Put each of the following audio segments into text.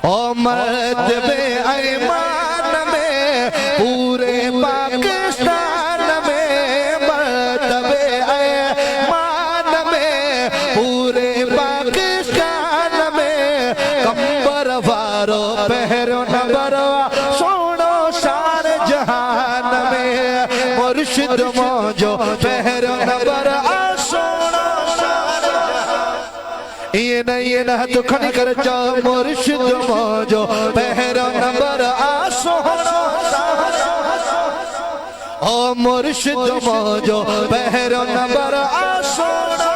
ओ मर्तबे ऐमान में पूरे पाकिस्तान में, मर्तबे ऐमान में पूरे पाकिस्तान में, कंबर वारो पहरो नंबरवा सोनो सारे जहान में, मुर्शिद मौजो पहरो नंबर ये न हथ खड़ी कर चा मुर्शिद मौजो पहरा नंबर आसोनो ओ मुर्शिद मौजो पहरा नंबर आसोनो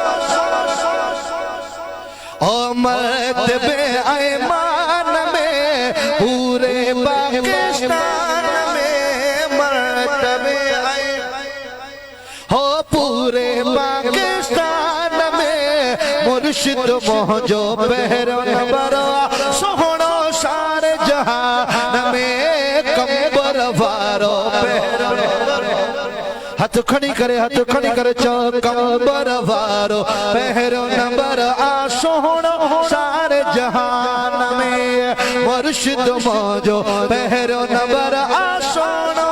ओ मर्तबे ऐमान में पूरे पाकिस्तान में, मर्तबे हो पूरे पाकिस्तान में, मुर्शिद मौजो पहरो नंबरवा सोहणो सारे जहान में, कंबर वारो पहरो हथ खड़ी करे चो कंबर वारो पहरो नंबर आ सोहणो सारे जहान में, मुर्शिद मौजो पहरो नंबर आ सोहणो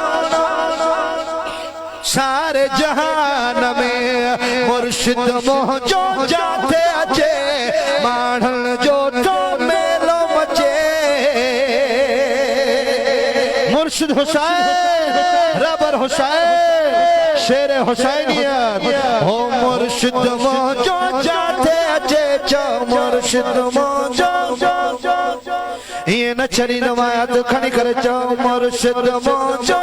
सारे जहान में, मुर्शिद मौजो जाते अचे माणन जो तो मेलो मचे, मुर्शिद हुसैन रबर हुसैन शेर हुसैनियत हो, मुर्शिद मौजो जाते अचे चो मुर्शिद मौजो ये न चरी नवायत खड़ी कर चो मुर्शिद मौजो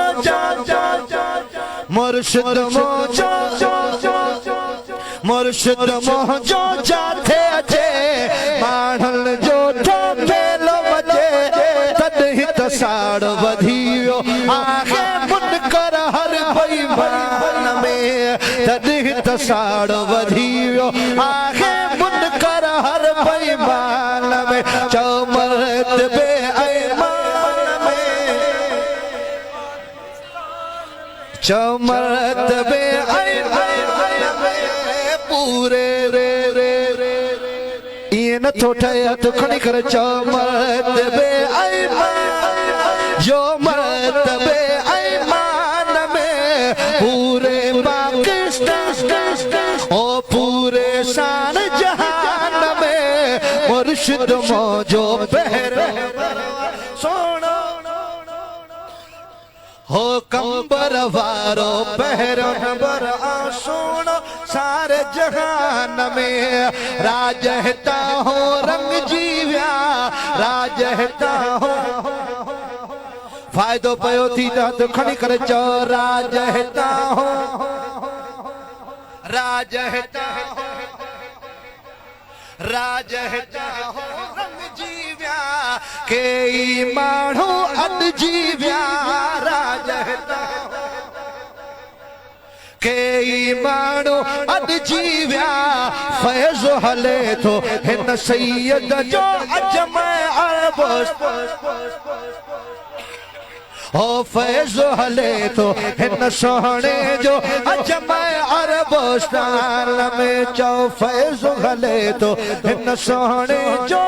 मुर्शिद मौजो मुर्शिद मौजो जाते अचे माणन जो तो मेलो मचे, तॾहिं त साड़ वधियो आहे मुनकर हर बेईमान में, तॾहिं त साड़ वधियो आहे मुनकर हर बेईमान में, चओ मर्तबे ऐमान में, चओ मर्तबे ऐमान में पूरे रे ये न थोठे हथ खड़ी कर चो मर्तबे ऐमान, जो मर्तबे ऐमान में पूरे पाकिस्तान ओ पूरे शान जहान में, मुर्शिद मौजो पहरो सोनो हो कंबर वारो पहरो नंबर आ सोनो सारे जहान में, राजहता हो रंग जीव्या राजहता हो फायदो पयो थी तो खड़ी कर चो राजहता हो राजहता हो राजहता हो रंग जीव्या के माण्हू अद जीव्या, राजहता के माण्हू अद जीव्या, फैज़ हले थो हिन सैयद जो अजमे अरबोस ओ फैज़ हले थो हिन सोहणे जो अजमे अरबोस्तान में, चो फैज़ हले थो हिन सोहणे जो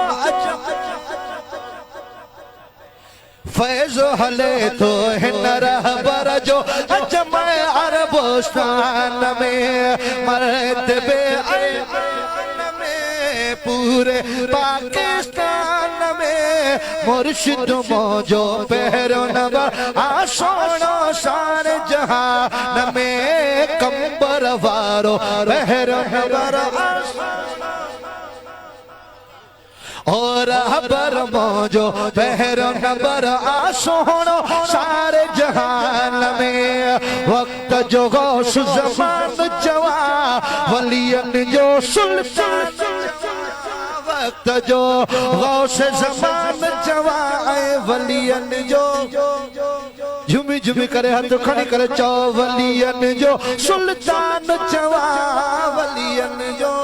फैज़ हले थो हिन रहबर जो अजमे अरबोस्तान में, मर्तबे ऐमान में पूरे पाकिस्तान में, मुर्शिद मौजो पहरो नंबर आ सोनो सारे जहान में, कंबर वारो पहरो नंबर और रहबर मौजो पहरो नंबर आ सोनो सारे जहान में, वक्त जो गौस ज़मान जवा वलियन जो सुल्तान, वक्त जो गौस ज़मान जवा वलियन जो झुमी झुमी करे हथ खड़ी करे चो वलियन जो सुल्तान जवा, वलियन जो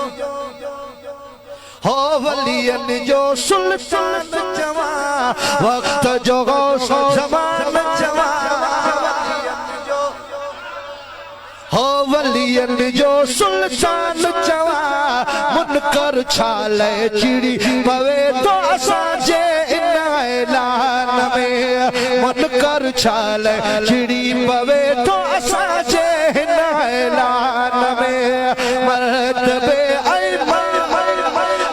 हो वलियन जो सुल्तान जवा, वक्त जो गौस ज़मान जवा, हो वलियन जो सुल्तान जवा, मुनकर छाले चिड़ी पवे तो असांजे इन छाल चिड़ी पवे तो असांजे हिन ऐलान में मरतबे ऐ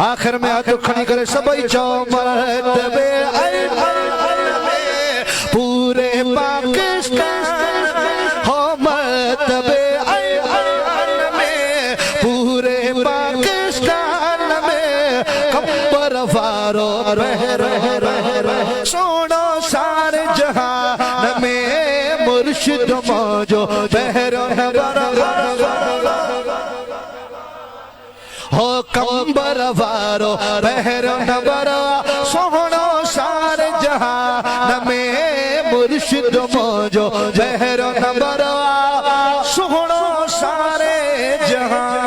आखिर में हथ खणी करे सभई चओ मरतबे ऐ पूरे पाकिस्तान हो मरतबे ऐ में पूरे पाकिस्तान में कंबर वारो सोनो सारे जहान में मुर्शिद मौजो बहरो हो कंबर वारो बहरो नबरो सोनो सारे जहान में मुर्शिद मौजो बहरो नबरो सोनो सारे जहान